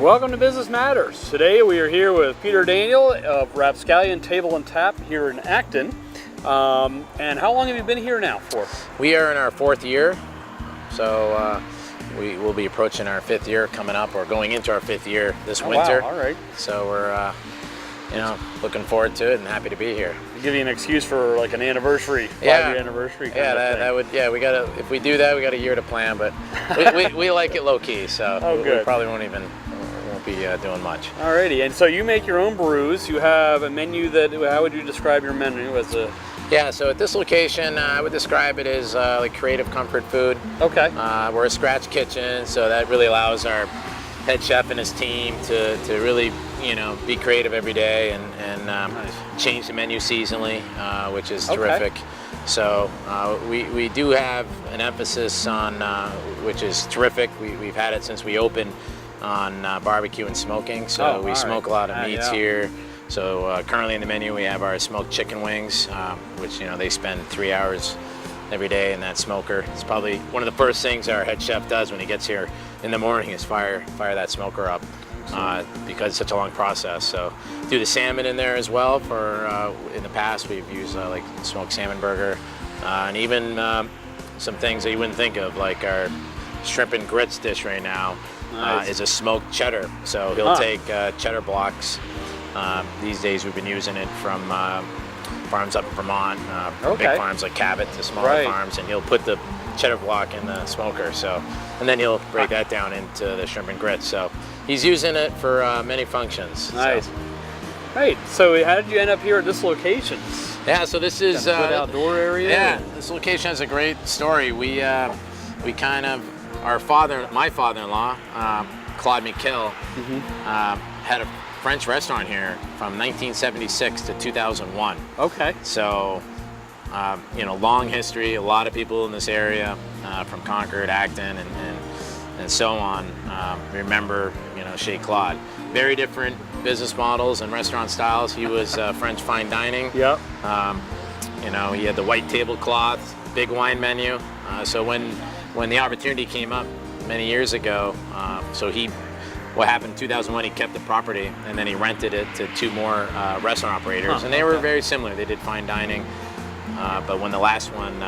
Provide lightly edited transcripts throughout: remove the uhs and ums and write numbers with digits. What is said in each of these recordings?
Welcome to Business Matters. Today we are here with Peter Daniel of Rapscallion Table and Tap here in Acton. And how long have you been here now for? We are in our 4th year, so we will be approaching our 5th year coming up, or going into our 5th year this winter. Wow, all right. So we're looking forward to it and happy to be here. Give you an excuse for like an anniversary, 5-year anniversary. We gotta, if we do that, we got a year to plan, but we like it low key, so we probably won't be doing much. Alrighty, and so you make your own brews. You have a menu that, how would you describe your menu as a? Yeah, so at this location, I would describe it as like creative comfort food. Okay. We're a scratch kitchen, so that really allows our head chef and his team to really, be creative every day and nice. Change the menu seasonally, which is terrific. So we do have an emphasis on, which is terrific. We've had it since we opened, on barbecue and smoking. So we smoke a lot of meats here. So currently in the menu we have our smoked chicken wings, which they spend 3 hours every day in that smoker. It's probably one of the first things our head chef does when he gets here in the morning is fire that smoker up, because it's such a long process. So do the salmon in there as well. For in the past we've used like smoked salmon burger, and even some things that you wouldn't think of, like our shrimp and grits dish right now. Nice. Is a smoked cheddar. So he'll take cheddar blocks. These days we've been using it from farms up in Vermont, big farms like Cabot to smaller farms, and he'll put the cheddar block in the smoker. So, and then he'll break that down into the shrimp and grits. So he's using it for many functions. Nice. So. Right. So how did you end up here at this location? Yeah. So this is good outdoor area. Yeah. This location has a great story. We kind of, my father-in-law, Claude Miquel, had a French restaurant here from 1976 to 2001. Okay. So, long history, a lot of people in this area, from Concord, Acton, and so on, remember, Chez Claude. Very different business models and restaurant styles. He was French fine dining. Yep. He had the white tablecloth, big wine menu. So when the opportunity came up many years ago, what happened in 2001, he kept the property and then he rented it to 2 more restaurant operators, and they were very similar. They did fine dining, but when the last one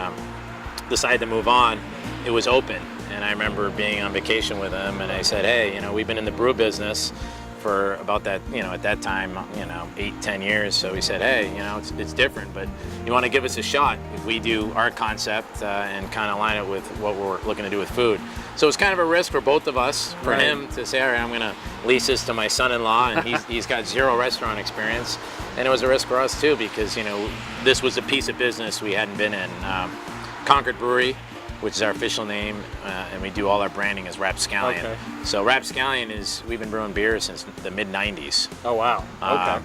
decided to move on, it was open. And I remember being on vacation with him, and I said, hey, we've been in the brew business for about that, at that time, 8-10 years. So we said, hey, it's different, but you want to give us a shot if we do our concept and kind of line it with what we're looking to do with food. So it's kind of a risk for both of us, for him to say, all right, I'm going to lease this to my son-in-law, and he's got 0 restaurant experience. And it was a risk for us too, because, this was a piece of business we hadn't been in. Concord Brewery, which is our official name, and we do all our branding as Rapscallion. Okay. So Rapscallion we've been brewing beer since the mid-90s. Oh, wow. Okay.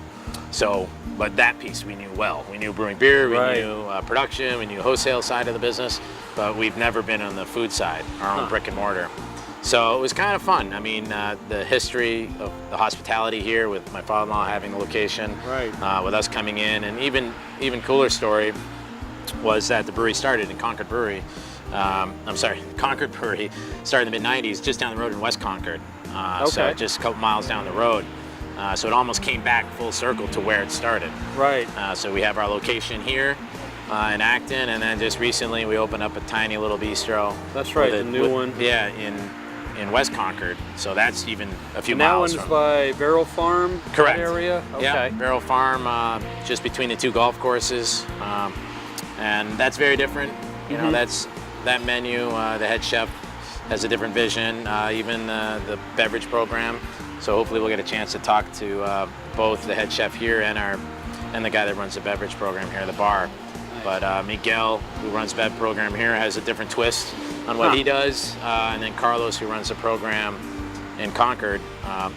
But that piece we knew well. We knew brewing beer, we knew production, we knew wholesale side of the business, but we've never been on the food side, our own brick and mortar. So it was kind of fun. I mean, the history of the hospitality here, with my father-in-law having the location, with us coming in, and even cooler story was that the brewery started in Concord Brewery. Concord Brewery started in the mid-90s, just down the road in West Concord. So just a couple miles down the road. So it almost came back full circle to where it started. Right. So we have our location here in Acton, and then just recently we opened up a tiny little bistro. That's right, the new one. Yeah, in West Concord. So that's even a few miles from. That one's by Barrel Farm? Correct. Area? Okay. Yeah, Barrel Farm, just between the 2 golf courses. And that's very different. That menu, the head chef has a different vision, even the beverage program. So hopefully we'll get a chance to talk to both the head chef here and the guy that runs the beverage program here at the bar. Nice. But Miguel, who runs the bev program here, has a different twist on what he does. And then Carlos, who runs the program in Concord,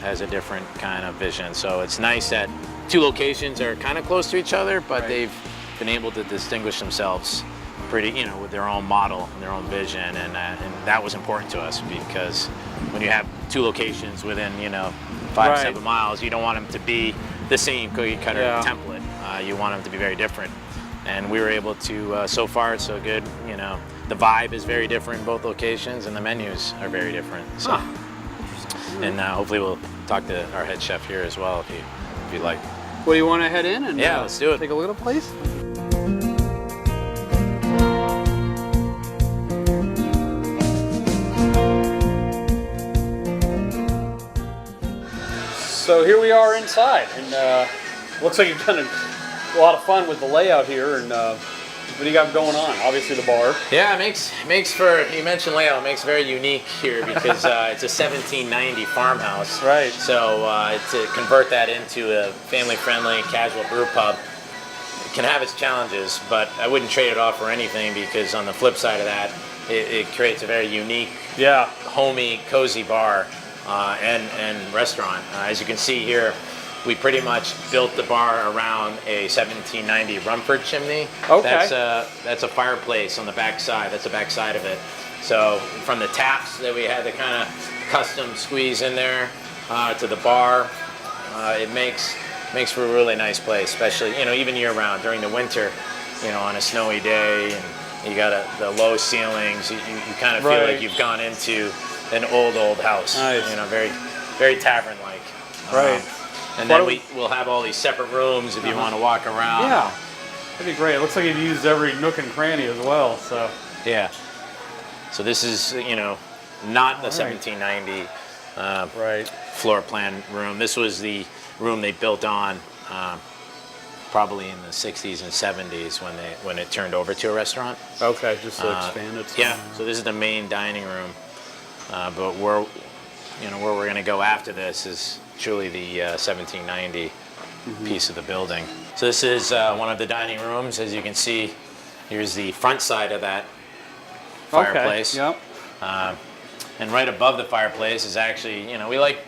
has a different kind of vision. So it's nice that 2 locations are kind of close to each other, but they've been able to distinguish themselves pretty, with their own model and their own vision, and that was important to us, because when you have 2 locations within 5-7 miles, you don't want them to be the same cookie cutter template. You want them to be very different, and we were able to. So far, so good. The vibe is very different in both locations, and the menus are very different. So. And hopefully we'll talk to our head chef here as well if you'd like. Well, do you want to head in and yeah, let's do it. Take a look at the place? So here we are inside, and looks like you've done a lot of fun with the layout here. And what do you got going on? Obviously the bar. Yeah, it makes for, you mentioned layout, it makes it very unique here because it's a 1790 farmhouse. Right. So to convert that into a family-friendly casual brew pub, it can have its challenges, but I wouldn't trade it off for anything because on the flip side of that, it creates a very unique, homey, cozy bar and restaurant. As you can see here, we pretty much built the bar around a 1790 Rumford chimney. Okay. That's a fireplace on the back side. That's the back side of it. So from the taps that we had to kind of custom squeeze in there to the bar, it makes for a really nice place, especially, even year round. During the winter, on a snowy day, and you got the low ceilings, you kind of feel like you've gone into an old house. Nice. Very, very tavern-like. Right. And then we'll have all these separate rooms if you want to walk around. Yeah, that'd be great. It looks like you've used every nook and cranny as well. So yeah. So this is not the 1790 floor plan room. This was the room they built on probably in the 60s and 70s when it turned over to a restaurant. Okay, just to expand it. Yeah. So this is the main dining room, but where we're going to go after this is truly the 1790 piece of the building. So this is one of the dining rooms. As you can see, here's the front side of that fireplace. Okay. Yep. And right above the fireplace is actually, we like,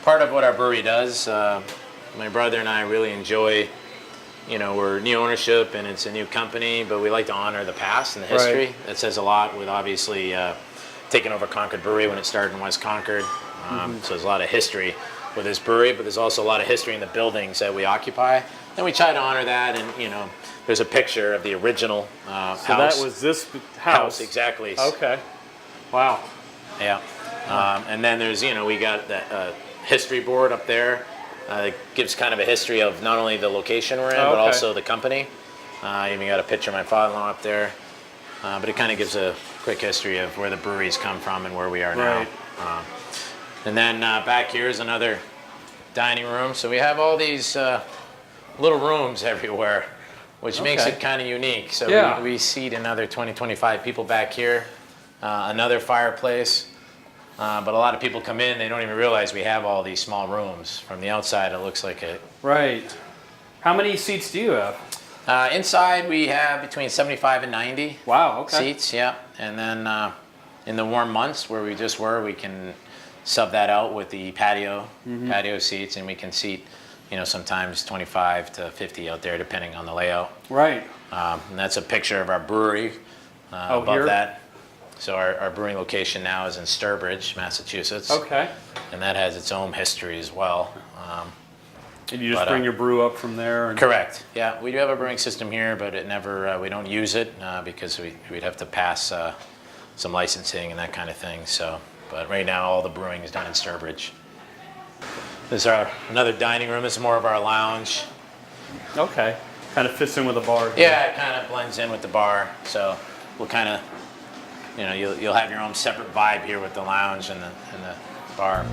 part of what our brewery does, my brother and I really enjoy, we're new ownership and it's a new company, but we like to honor the past and the history. That says a lot with obviously taking over Concord Brewery when it started in West Concord. So there's a lot of history with this brewery, but there's also a lot of history in the buildings that we occupy. And we try to honor that, and there's a picture of the original house. So that was this house? Exactly. Okay. Wow. Yeah. And then there's, we got that history board up there. It gives kind of a history of not only the location we're in, but also the company. Even got a picture of my father-in-law up there. But it kind of gives a quick history of where the brewery's come from and where we are now. And then back here is another dining room. So we have all these little rooms everywhere, which makes it kind of unique. So we seat another 20, 25 people back here. Another fireplace. But a lot of people come in, they don't even realize we have all these small rooms. From the outside, it looks like it. Right. How many seats do you have? Inside, we have between 75 and 90 seats, And then in the warm months where we just were, we can sub that out with the patio seats, and we can seat, sometimes 25 to 50 out there, depending on the layout. Right. And that's a picture of our brewery above here? that. So our brewing location now is in Sturbridge, Massachusetts. Okay. And that has its own history as well. And you just bring your brew up from there? Correct. Yeah, we do have a brewing system here, but it never we don't use it because we'd have to pass some licensing and that kind of thing. So, but right now all the brewing is done in Sturbridge. This is another dining room. This is more of our lounge. Okay. Kind of fits in with the bar. Yeah, it kind of blends in with the bar. So we'll kind of, you'll have your own separate vibe here with the lounge and the bar.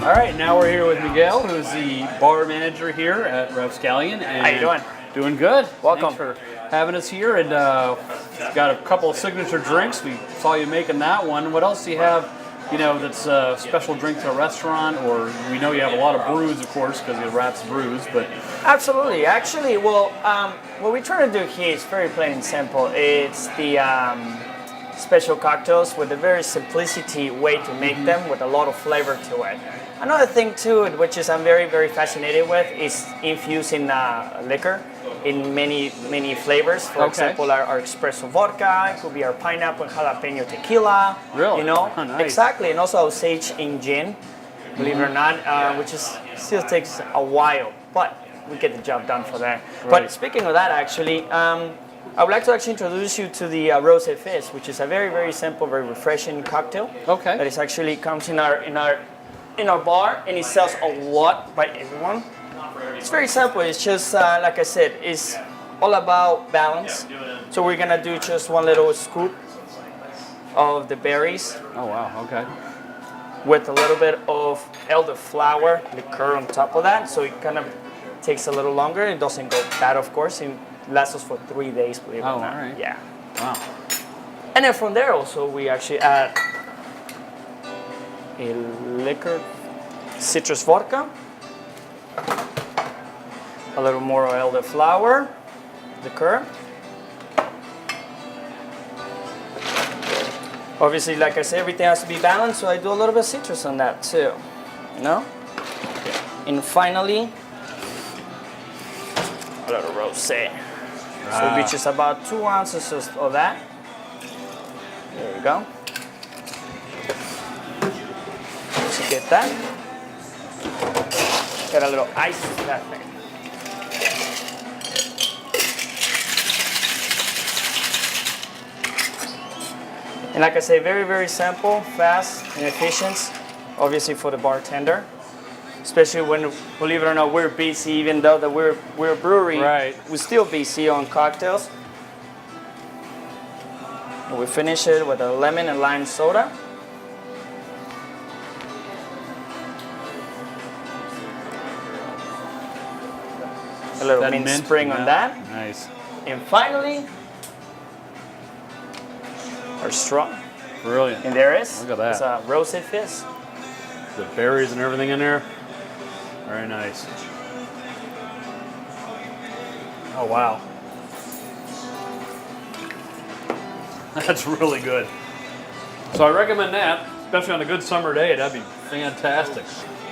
All right, now we're here with Miguel, who's the bar manager here at Rapscallion. How you doing? Doing good. Welcome. Thanks for having us here, and got a couple of signature drinks. We saw you making that one. What else do you have, that's a special drink to a restaurant? Or we know you have a lot of brews, of course, because you have Raps Brews, but... Absolutely. Actually, what we're trying to do here is very plain and simple. It's the special cocktails with a very simplicity way to make them with a lot of flavor to it. Another thing too, which is I'm very, very fascinated with, is infusing liquor in many flavors. For example, our espresso vodka, it could be our pineapple and jalapeno tequila. Really? Oh, nice. Exactly, and also Osage in gin, believe it or not, which still takes a while. But we get the job done for that. Right. But speaking of that, actually, I would like to actually introduce you to the Rosé Fizz, which is a very, very simple, very refreshing cocktail. Okay. That is actually comes in our bar, and it sells a lot by everyone. It's very simple. It's just like I said, it's all about balance. So we're gonna do just one little scoop of the berries Oh wow. Okay. with a little bit of elderflower liqueur on top of that. So it kind of takes a little longer. It doesn't go bad, of course. It lasts us for 3 days, believe it or Oh, not. all right. Yeah. Wow. And then from there also we actually add a liquor, citrus vodka, a little more elderflower liqueur. Obviously, like I said, everything has to be balanced, so I do a little bit of citrus on that too, you know? And finally, a little rosé. So which is about 2 ounces of that. There you go. So get that. Get a little ice to that thing. And like I say, very, very simple, fast, and efficient, obviously for the bartender. Especially when, believe it or not, we're busy, even though that we're a brewery, Right. we're still busy on cocktails. And we finish it with a lemon and lime soda. A little That mint mint, spring yeah. on that. Nice. And finally, our straw. Brilliant. And there is. Look at that. It's a Rosé Fizz. The berries and everything in there. Very nice. Oh wow. That's really good. So I recommend that, especially on a good summer day. That'd be fantastic.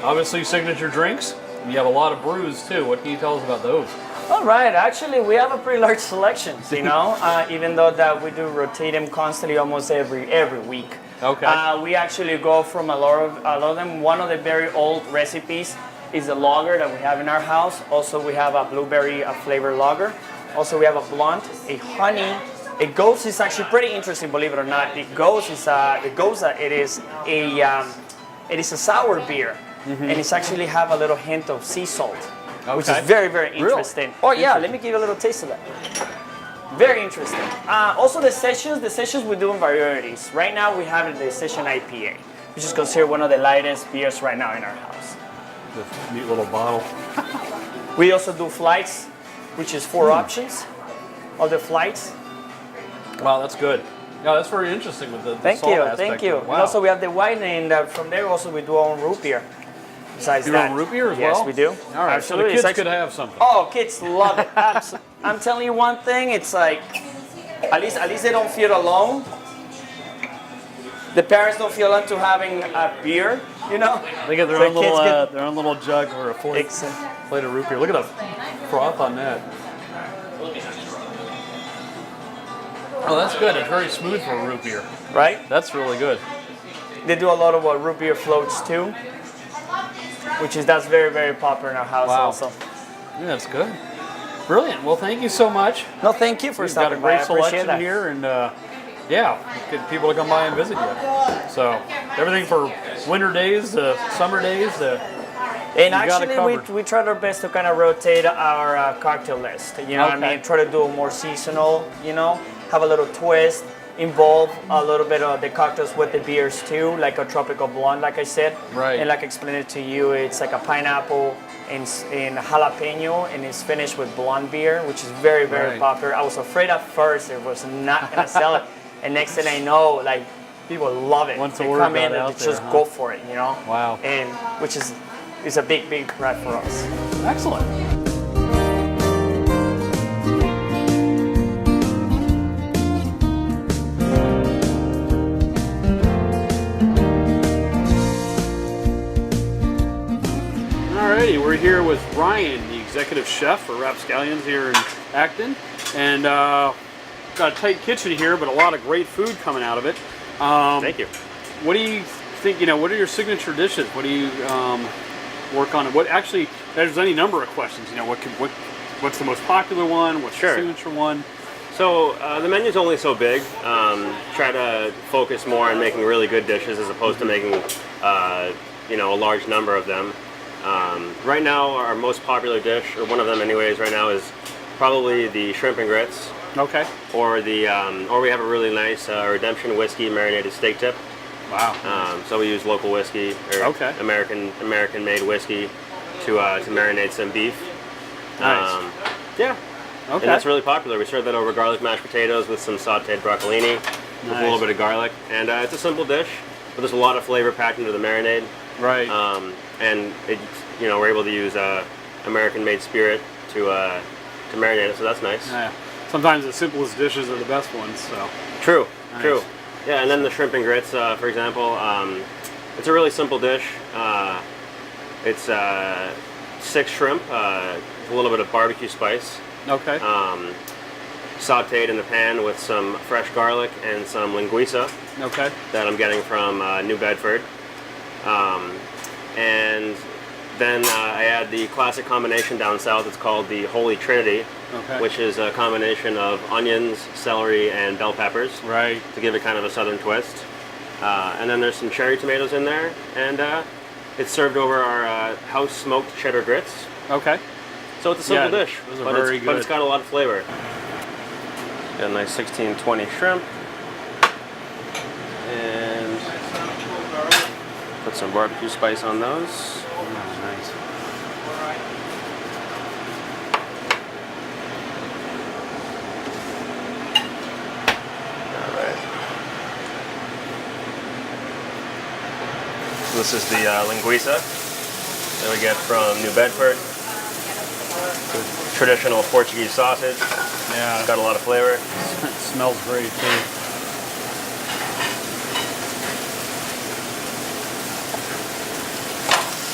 Obviously, signature drinks. You have a lot of brews too. What can you tell us about those? All right, actually, we have a pretty large selection, you know, even though that we do rotate them constantly almost every week. Okay. We actually go from a lot of them. One of the very old recipes is a lager that we have in our house. Also, we have a blueberry flavored lager. Also, we have a blonde, a honey. A ghost is actually pretty interesting, believe it or not. The ghost is it is a sour beer, and it's actually have a little hint of sea salt, which is Okay. very, very Really? interesting. Oh yeah, let me give you a little taste of that. Very interesting. Also the sessions we do in varieties. Right now we have the session IPA, which is considered one of the lightest beers right now in our house. This neat little bottle. We also do flights, which is 4 options of the flights. Wow, that's good. Yeah, that's very interesting with the Thank salt you, aspect thank you. of it. And Wow. also we have the wine, and from there also we do our own root beer. Besides Your that, own root beer as yes, well? we do. All right, Absolutely. so the It's kids actually- could have something. Oh, kids love it. I'm telling you one thing. It's like at least they don't feel alone. The parents don't feel alone to having a beer, you know. They get their So own kids little get- their own little jug or a plate of root beer. Look at the froth on that. Oh, that's good. It's very smooth for a root beer. Right? That's really good. They do a lot of root beer floats too, that's very, very popular in our house Wow. also. Yeah, that's good. Brilliant. Well, thank you so much. No, thank you for We've got a stopping by. I great appreciate selection that. here, and yeah, get people to come by and visit you. So everything for winter days, summer days. And got it actually, covered. we tried our best to kind of rotate our cocktail list. You know what I Okay. mean? Try to do it more seasonal, you know, have a little twist, involve a little bit of the cocktails with the beers too, like a tropical blonde, like I said. Right. And like I explained it to you, it's like a pineapple and jalapeno, and it's finished with blonde beer, which is very, very Right. popular. I was afraid at first it was not going to sell it. And next thing I know, like, people love it. Once the they word come got in and out they just there, go for it, you know? Wow. And which is a big, big pride for us. Excellent. Alrighty, we're here with Ryan, the executive chef for Rapscallions here in Acton, and got a tight kitchen here, but a lot of great food coming out of it. Thank you. What do you think? You know, what are your signature dishes? What do you work on it. What actually, there's any number of questions. You know, what's the most popular one? What's Sure. the signature one? So the menu's only so big. Try to focus more on making really good dishes as opposed to making, you know, a large number of them. Right now, our most popular dish, or one of them anyways, right now is probably the shrimp and grits, Okay. or we have a really nice Redemption whiskey marinated steak tip. Wow. So we use local whiskey or Okay. American made whiskey to marinate some beef. Nice. Yeah. Okay. And that's really popular. We serve that over garlic mashed potatoes with some sauteed broccolini, with a little bit of garlic, and it's a simple dish, but there's a lot of flavor packed into the marinade. Right. And it, you know, we're able to use American-made spirit to marinate it, so that's nice. Yeah. Sometimes the simplest dishes are the best ones. So. True, Nice. true. Yeah, and then the shrimp and grits, for example, it's a really simple dish. It's 6 shrimp, a little bit of barbecue spice, Okay. sauteed in the pan with some fresh garlic and some linguiça Okay. that I'm getting from New Bedford. And then I add the classic combination down south. It's called the Holy Trinity, Okay. which is a combination of onions, celery, and bell peppers Right. to give it kind of a southern twist. And then there's some cherry tomatoes in there, and it's served over our house smoked cheddar grits. Okay. So it's a simple Yeah, dish, those are but very but it's good. got a lot of flavor. Got a nice 1620 shrimp. And put some barbecue spice on those. Oh, nice. Alright. So this is the linguiça that we get from New Bedford. Traditional Portuguese sausage. Yeah. It's got a lot of flavor. It smells great too.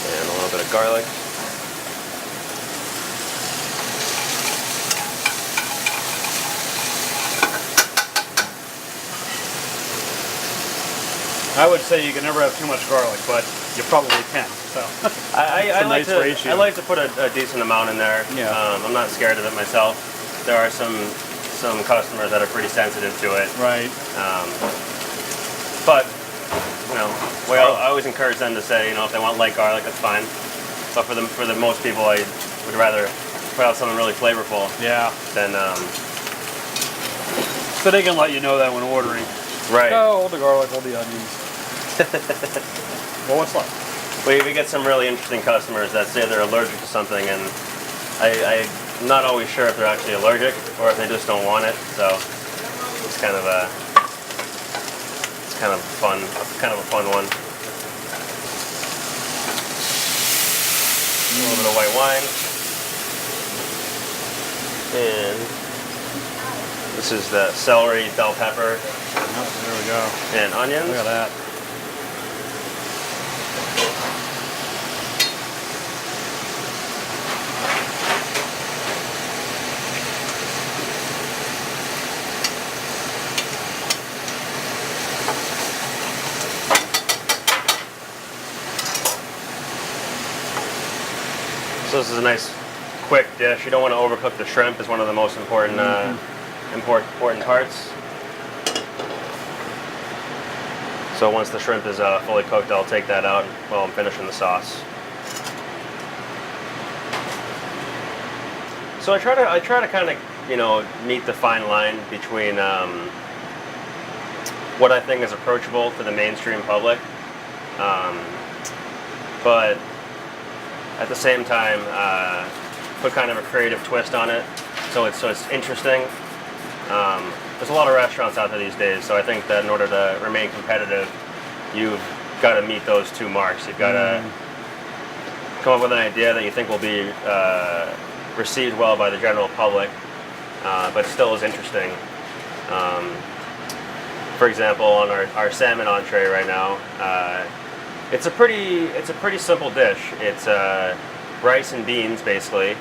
And a little bit of garlic. I would say you can never have too much garlic, but you probably can. So. I a like nice to ratio. I like to put a decent amount in there. Yeah. I'm not scared of it myself. There are some customers that are pretty sensitive to it. Right. But you know, I always encourage them to say, you know, if they want light garlic, that's fine. But for the most people, I would rather put out something really flavorful Yeah. than So they can let you know that when ordering. right. Oh, hold the garlic, hold the onions. Well, what's left? We get some really interesting customers that say they're allergic to something, and I'm not always sure if they're actually allergic or if they just don't want it. So it's kind of a fun one. A little bit of white wine, and this is the celery, bell pepper, Oh, there we go. and onions. Look at that. So this is a nice, quick dish. You don't want to overcook the shrimp. It's one of the most important important parts. So once the shrimp is fully cooked, I'll take that out while I'm finishing the sauce. So I try to kind of, you know, meet the fine line between what I think is approachable to the mainstream public, but at the same time put kind of a creative twist on it, so it's interesting. There's a lot of restaurants out there these days, so I think that in order to remain competitive, you've got to meet those two marks. You've got to come up with an idea that you think will be received well by the general public, but still is interesting. For example, on our salmon entree right now, it's a pretty simple dish. It's rice and beans basically,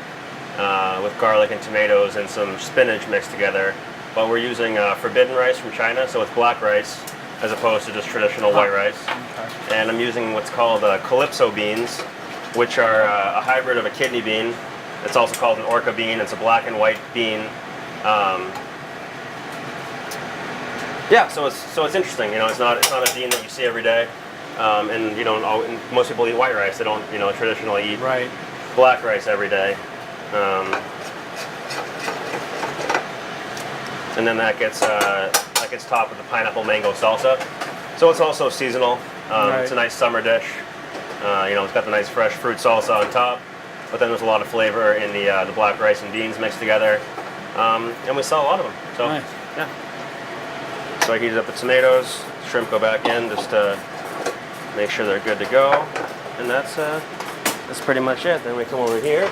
with garlic and tomatoes and some spinach mixed together. But we're using forbidden rice from China, so it's black rice as opposed to just traditional white rice. Okay. And I'm using what's called calypso beans, which are a hybrid of a kidney bean. It's also called an orca bean. It's a black and white bean. Yeah, so it's interesting. You know, it's not a bean that you see every day, and you don't. And most people eat white rice. They don't, you know, traditionally eat black rice every day. And then that gets topped with the pineapple mango salsa. So it's also seasonal. It's a nice summer dish. You know, it's got the nice fresh fruit salsa on top, but then there's a lot of flavor in the black rice and beans mixed together. And we sell a lot of them. So yeah. So I heated up the tomatoes, shrimp go back in just to make sure they're good to go, and that's pretty much it. Then we come over here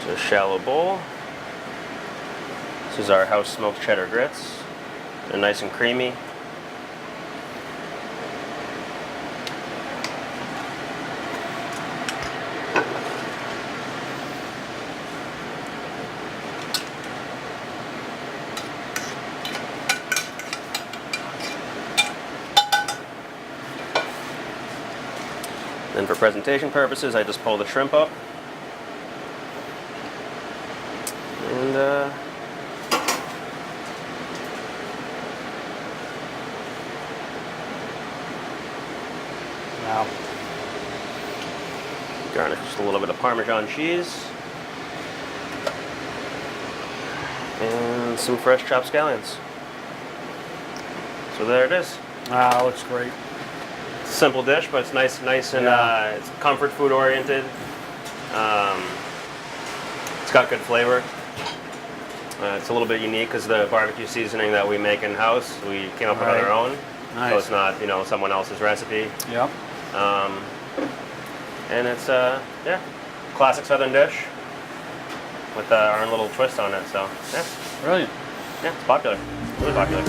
to a shallow bowl. This is our house smoked cheddar grits. They're nice and creamy. Then for presentation purposes, I just pull the shrimp up. And wow. Garnish just a little bit of Parmesan cheese. And some fresh chopped scallions. So there it is. Wow, that looks great. Simple dish, but it's nice and it's comfort food oriented. It's got good flavor. It's a little bit unique because the barbecue seasoning that we make in house, we came up with on our own. Nice. So it's not, you know, someone else's recipe. Yep. And it's classic Southern dish with our own little twist on it. So yeah, Brilliant. yeah, it's popular, really popular.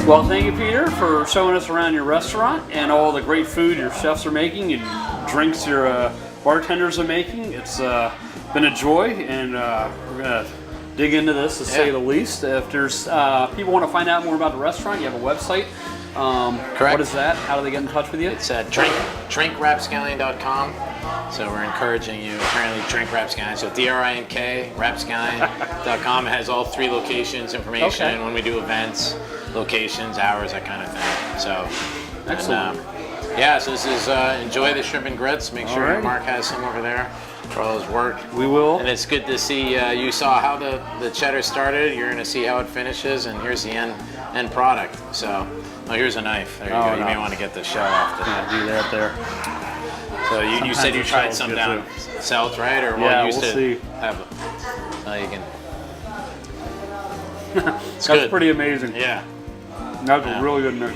Well, thank you, Peter, for showing us around your restaurant and all the great food your chefs are making and drinks your bartenders are making. It's been a joy, and we're going to dig into this, to say the least. If there's people want to find out more about the restaurant, you have a website. Correct. What is that? How do they get in touch with you? It's at drinkrapscallion.com. So we're encouraging you, apparently drink Rapscallion. So DRINK, rapscallion.com. It has all 3 locations, information, when we do events, locations, hours, that kind of thing. So, excellent. And, so this is enjoy the shrimp and grits. Make sure Mark has some over there for all his work. We will. And it's good to see you saw how the cheddar started. You're going to see how it finishes, and here's the end product. So, here's a knife. There you go. You may want to get the shell off. Do that there. So you said you tried some down south, right? Or we'll see. Have you can. That's pretty amazing. Yeah. That's a really good mix.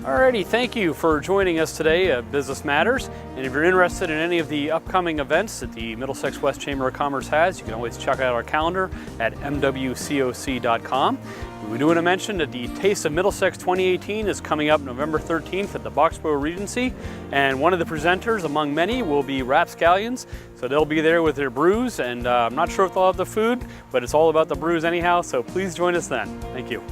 Alrighty, thank you for joining us today at Business Matters. And if you're interested in any of the upcoming events that the Middlesex West Chamber of Commerce has, you can always check out our calendar at mwcoc.com. We do want to mention that the Taste of Middlesex 2018 is coming up November 13th at the Boxborough Regency, and one of the presenters among many will be Rapscallions. So they'll be there with their brews, and I'm not sure if they'll have the food, but it's all about the brews anyhow, so please join us then. Thank you.